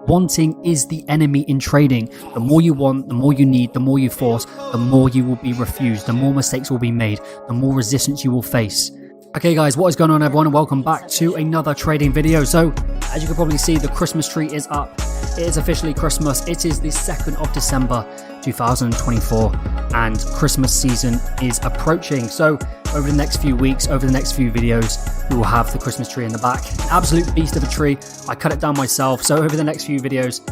Wanting is the enemy in trading. The more you want, the more you need, the more you force, the more you will be refused, the more mistakes will be made, the more resistance you will face. Okay guys, what is going on everyone, and welcome back to another trading video. So as you can probably see, the Christmas tree is up. It is officially Christmas. It is the 2nd of December 2024 and Christmas season is approaching. So over the next few weeks, over the next few videos, we will have the Christmas tree in the back. An absolute beast of a tree. I cut it down myself, so over the next few videos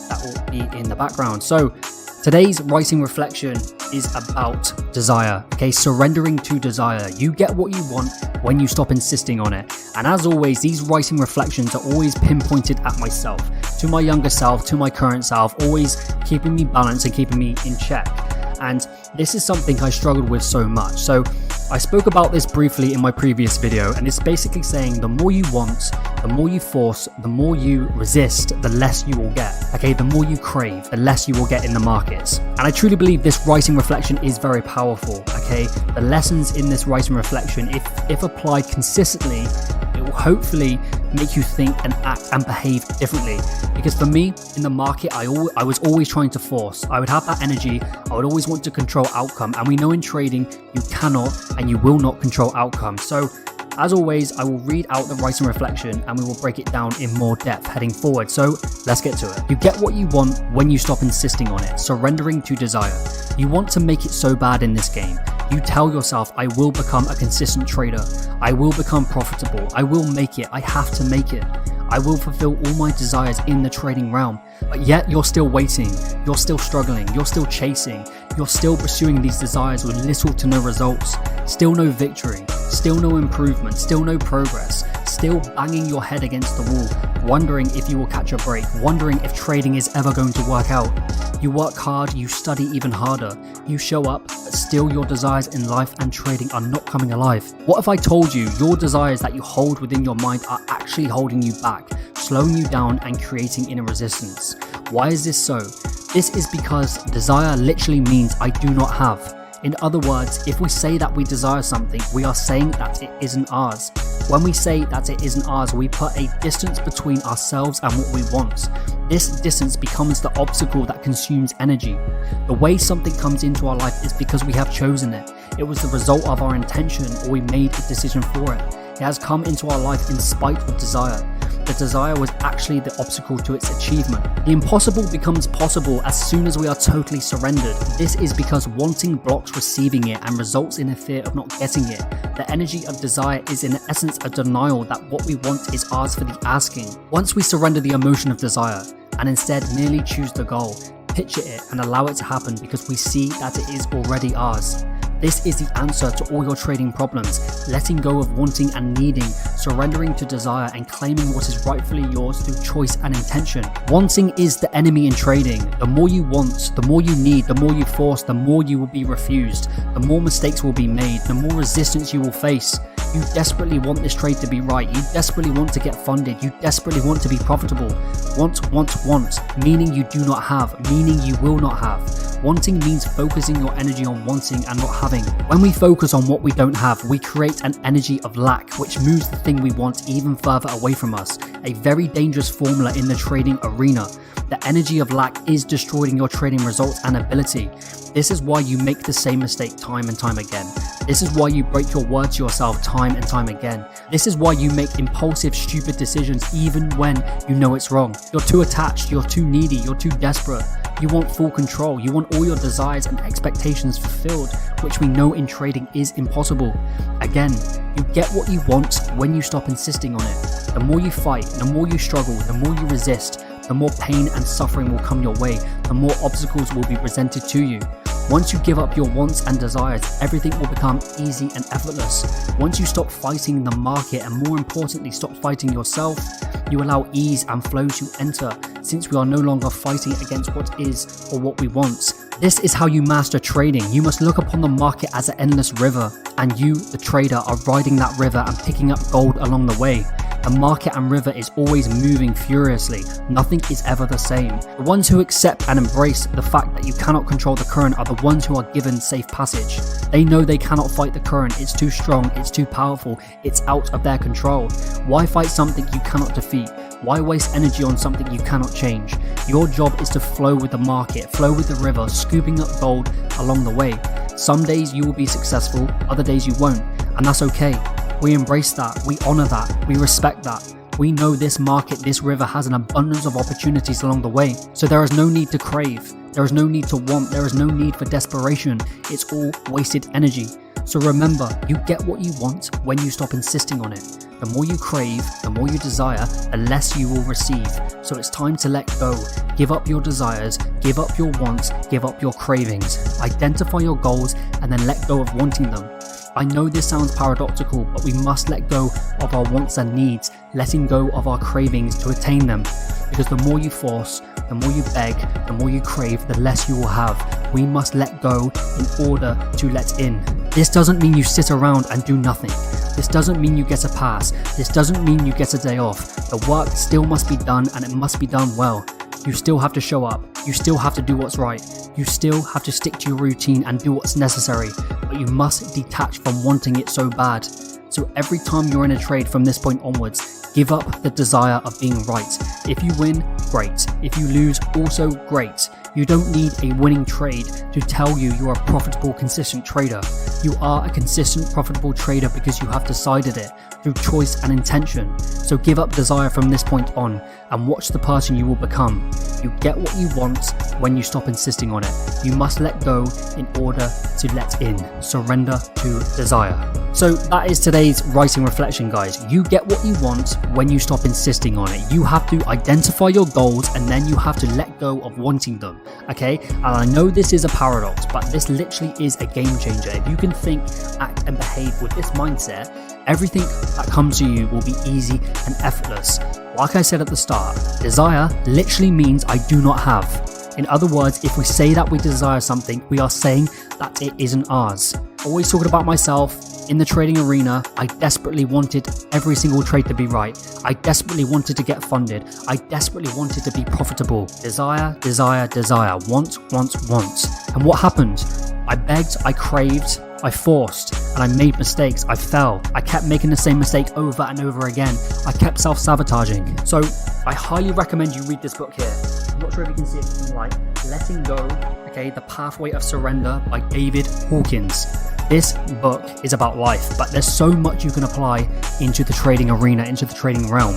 that will be in the background. So today's writing reflection is about desire, okay? Surrendering to desire. You get what you want when you stop insisting on it. And as always, these writing reflections are always pinpointed at myself, to my younger self, to my current self, always keeping me balanced and keeping me in check. And this is something I struggled with so much. So I spoke about this briefly in my previous video, and it's basically saying the more you want, the more you force, the more you resist, the less you will get. Okay, the more you crave, the less you will get in the markets. And I truly believe this writing reflection is very powerful. Okay, the lessons in this writing reflection, if applied consistently, it will hopefully make you think and act and behave differently. Because for me, in the market, I was always trying to force. I would have that energy. I would always want to control outcome. And we know in trading, you cannot and you will not control outcome. So as always, I will read out the writing reflection and we will break it down in more depth heading forward. So let's get to it. You get what you want when you stop insisting on it, surrendering to desire. You want to make it so bad in this game. You tell yourself, I will become a consistent trader. I will become profitable. I will make it. I have to make it. I will fulfill all my desires in the trading realm. But yet you're still waiting. You're still struggling. You're still chasing. You're still pursuing these desires with little to no results. Still no victory. Still no improvement. Still no progress. Still banging your head against the wall, wondering if you will catch a break, wondering if trading is ever going to work out. You work hard, you study even harder, you show up, but still your desires in life and trading are not coming alive. What if I told you your desires that you hold within your mind are actually holding you back, slowing you down and creating inner resistance? Why is this so? This is because desire literally means I do not have. In other words, if we say that we desire something, we are saying that it isn't ours. When we say that it isn't ours, we put a distance between ourselves and what we want. This distance becomes the obstacle that consumes energy. The way something comes into our life is because we have chosen it. It was the result of our intention, or we made a decision for it. It has come into our life in spite of desire. The desire was actually the obstacle to its achievement. The impossible becomes possible as soon as we are totally surrendered. This is because wanting blocks receiving it and results in a fear of not getting it. The energy of desire is in essence a denial that what we want is ours for the asking. Once we surrender the emotion of desire and instead merely choose the goal, picture it and allow it to happen because we see that it is already ours. This is the answer to all your trading problems, letting go of wanting and needing, surrendering to desire and claiming what is rightfully yours through choice and intention. Wanting is the enemy in trading. The more you want, the more you need, the more you force, the more you will be refused, the more mistakes will be made, the more resistance you will face. You desperately want this trade to be right. You desperately want to get funded. You desperately want to be profitable. Want, meaning you do not have, meaning you will not have. Wanting means focusing your energy on wanting and not having. When we focus on what we don't have, we create an energy of lack, which moves the thing we want even further away from us. A very dangerous formula in the trading arena. The energy of lack is destroying your trading results and ability. This is why you make the same mistake time and time again. This is why you break your word to yourself time and time again. This is why you make impulsive, stupid decisions even when you know it's wrong. You're too attached, you're too needy, you're too desperate. You want full control, you want all your desires and expectations fulfilled, which we know in trading is impossible. Again, you get what you want when you stop insisting on it. The more you fight, the more you struggle, the more you resist, the more pain and suffering will come your way, the more obstacles will be presented to you. Once you give up your wants and desires, everything will become easy and effortless. Once you stop fighting the market and more importantly stop fighting yourself, you allow ease and flow to enter, since we are no longer fighting against what is or what we want. This is how you master trading. You must look upon the market as an endless river, and you, the trader, are riding that river and picking up gold along the way. The market and river is always moving furiously. Nothing is ever the same. The ones who accept and embrace the fact that you cannot control the current are the ones who are given safe passage. They know they cannot fight the current. It's too strong, it's too powerful, it's out of their control. Why fight something you cannot defeat? Why waste energy on something you cannot change? Your job is to flow with the market, flow with the river, scooping up gold along the way. Some days you will be successful, other days you won't, and that's okay. We embrace that, we honor that, we respect that. We know this market, this river has an abundance of opportunities along the way. So there is no need to crave, there is no need to want, there is no need for desperation. It's all wasted energy. So remember, you get what you want when you stop insisting on it. The more you crave, the more you desire, the less you will receive. So it's time to let go. Give up your desires, give up your wants, give up your cravings. Identify your goals and then let go of wanting them. I know this sounds paradoxical, but we must let go of our wants and needs, letting go of our cravings to attain them. Because the more you force, the more you beg, the more you crave, the less you will have. We must let go in order to let in. This doesn't mean you sit around and do nothing. This doesn't mean you get a pass. This doesn't mean you get a day off. The work still must be done, and it must be done well. You still have to show up. You still have to do what's right. You still have to stick to your routine and do what's necessary, but you must detach from wanting it so bad. So every time you're in a trade from this point onwards, give up the desire of being right. If you win, great. If you lose, also great. You don't need a winning trade to tell you you're a profitable, consistent trader. You are a consistent, profitable trader because you have decided it through choice and intention. So give up desire from this point on and watch the person you will become. You get what you want when you stop insisting on it. You must let go in order to let in. Surrender to desire. So that is today's writing reflection, guys. You get what you want when you stop insisting on it. You have to identify your goals and then you have to let go of wanting them. Okay, and I know this is a paradox, but this literally is a game changer. If you can think, act and behave with this mindset, everything that comes to you will be easy and effortless. Like I said at the start, desire literally means I do not have. In other words, if we say that we desire something, we are saying that it isn't ours. Always talking about myself. In the trading arena, I desperately wanted every single trade to be right. I desperately wanted to get funded. I desperately wanted to be profitable. Desire, desire, desire. Want, want, want. And what happened? I begged, I craved, I forced, and I made mistakes. I fell. I kept making the same mistake over and over again. I kept self-sabotaging. So I highly recommend you read this book here. I'm not sure if you can see it in the light. Letting Go, okay, The Pathway of Surrender by David Hawkins. This book is about life, but there's so much you can apply into the trading arena, into the trading realm.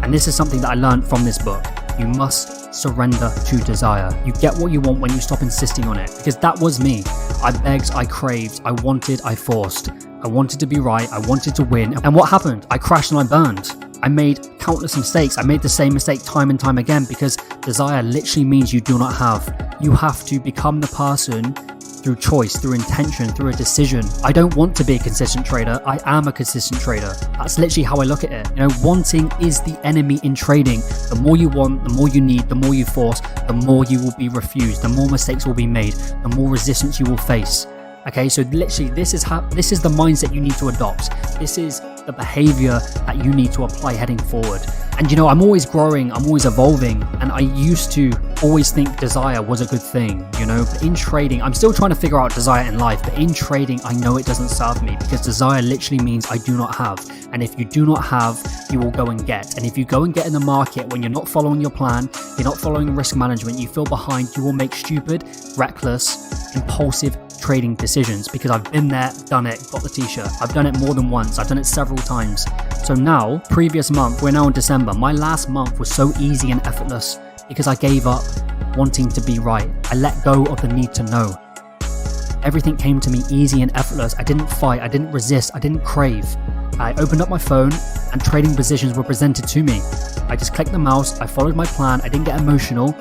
And this is something that I learned from this book. You must surrender to desire. You get what you want when you stop insisting on it, because that was me. I begged, I craved, I wanted, I forced. I wanted to be right, I wanted to win. And what happened? I crashed and I burned. I made countless mistakes. I made the same mistake time and time again because desire literally means you do not have. You have to become the person through choice, through intention, through a decision. I don't want to be a consistent trader. I am a consistent trader. That's literally how I look at it. You know, wanting is the enemy in trading. The more you want, the more you need, the more you force, the more you will be refused, the more mistakes will be made, the more resistance you will face. Okay, so literally this is the mindset you need to adopt. This is the behavior that you need to apply heading forward. And you know, I'm always growing, I'm always evolving, and I used to always think desire was a good thing, you know, but in trading, I'm still trying to figure out desire in life, but in trading, I know it doesn't serve me because desire literally means I do not have. And if you do not have, you will go and get. And if you go and get in the market when you're not following your plan, you're not following risk management, you feel behind, you will make stupid, reckless, impulsive trading decisions, because I've been there, done it, got the t-shirt. I've done it more than once. I've done it several times. So now, previous month, we're now in December. My last month was so easy and effortless because I gave up wanting to be right. I let go of the need to know. Everything came to me easy and effortless. I didn't fight. I didn't resist. I didn't crave. I opened up my phone and trading positions were presented to me. I just clicked the mouse. I followed my plan. I didn't get emotional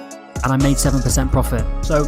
and I made 7% profit. So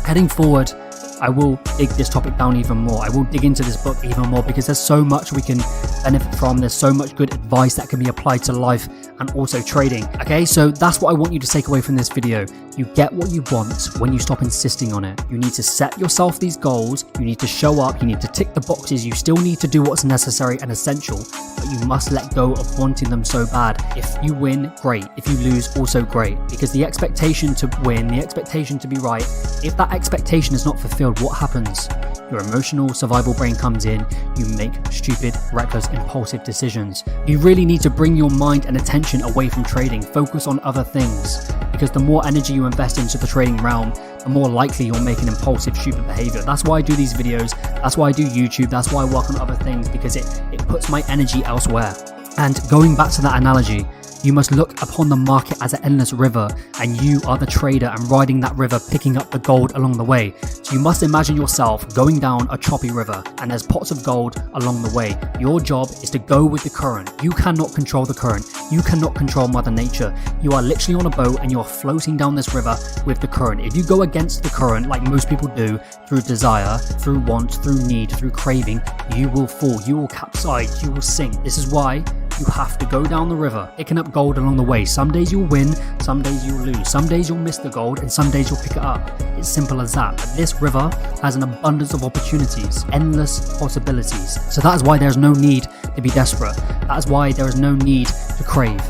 heading forward, I will dig this topic down even more. I will dig into this book even more because there's so much we can benefit from. There's so much good advice that can be applied to life and also trading. Okay, so that's what I want you to take away from this video. You get what you want when you stop insisting on it. You need to set yourself these goals. You need to show up. You need to tick the boxes. You still need to do what's necessary and essential, but you must let go of wanting them so bad. If you win, great. If you lose, also great. Because the expectation to win, the expectation to be right, if that expectation is not fulfilled, what happens? your emotional survival brain comes in, you make stupid, reckless, impulsive decisions. You really need to bring your mind and attention away from trading, focus on other things, because the more energy you invest into the trading realm, the more likely you'll make an impulsive, stupid behavior. That's why I do these videos, that's why I do YouTube, that's why I work on other things, because it puts my energy elsewhere. And going back to that analogy, you must look upon the market as an endless river, and you are the trader and riding that river, picking up the gold along the way. So you must imagine yourself going down a choppy river, and there's pots of gold along the way. Your job is to go with the current. You cannot control the current. You cannot control Mother Nature. You are literally on a boat and you're floating down this river with the current. If you go against the current, like most people do, through desire, through want, through need, through craving, you will fall, you will capsize, you will sink. This is why you have to go down the river, picking up gold along the way. Some days you'll win, some days you'll lose. Some days you'll miss the gold and some days you'll pick it up. It's simple as that. But this river has an abundance of opportunities, endless possibilities. So that is why there's no need to be desperate. That is why there is no need to crave.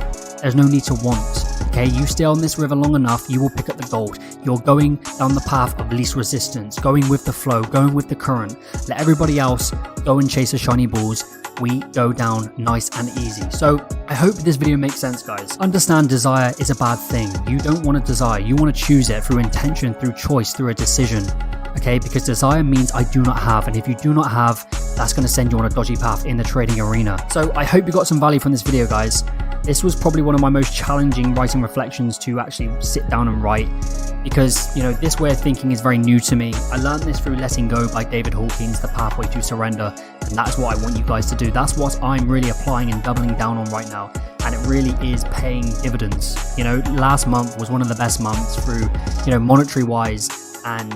There's no need to want. Okay, you stay on this river long enough, you will pick up the gold. You're going down the path of least resistance, going with the flow, going with the current. Let everybody else go and chase the shiny balls. We go down nice and easy. So I hope this video makes sense, guys. Understand desire is a bad thing. You don't want to desire, you want to choose it through intention, through choice, through a decision. Okay, because desire means I do not have, and if you do not have, that's going to send you on a dodgy path in the trading arena. So I hope you got some value from this video, guys. This was probably one of my most challenging writing reflections to actually sit down and write, because, you know, this way of thinking is very new to me. I learned this through Letting Go by David Hawkins, The Pathway to Surrender, and that's what I want you guys to do. That's what I'm really applying and doubling down on right now, and it really is paying dividends. You know, last month was one of the best months through, you know, monetary wise and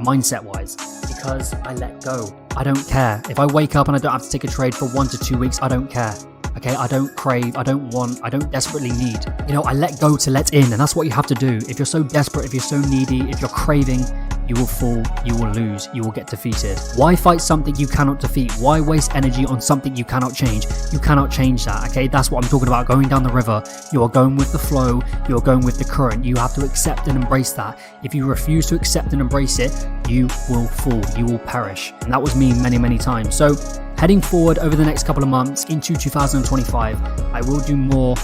mindset wise, because I let go. I don't care. If I wake up and I don't have to take a trade for 1 to 2 weeks, I don't care. Okay, I don't crave, I don't want, I don't desperately need. You know, I let go to let in, and that's what you have to do. If you're so desperate, if you're so needy, if you're craving, you will fall, you will lose, you will get defeated. Why fight something you cannot defeat? Why waste energy on something you cannot change? You cannot change that, okay? That's what I'm talking about, going down the river. You are going with the flow, you are going with the current. You have to accept and embrace that. If you refuse to accept and embrace it, you will fall, you will perish. And that was me many, many times. So heading forward over the next couple of months into 2025, I will do more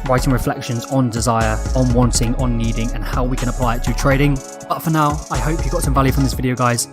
writing reflections on desire, on wanting, on needing, and how we can apply it to trading. But for now, I hope you got some value from this video, guys.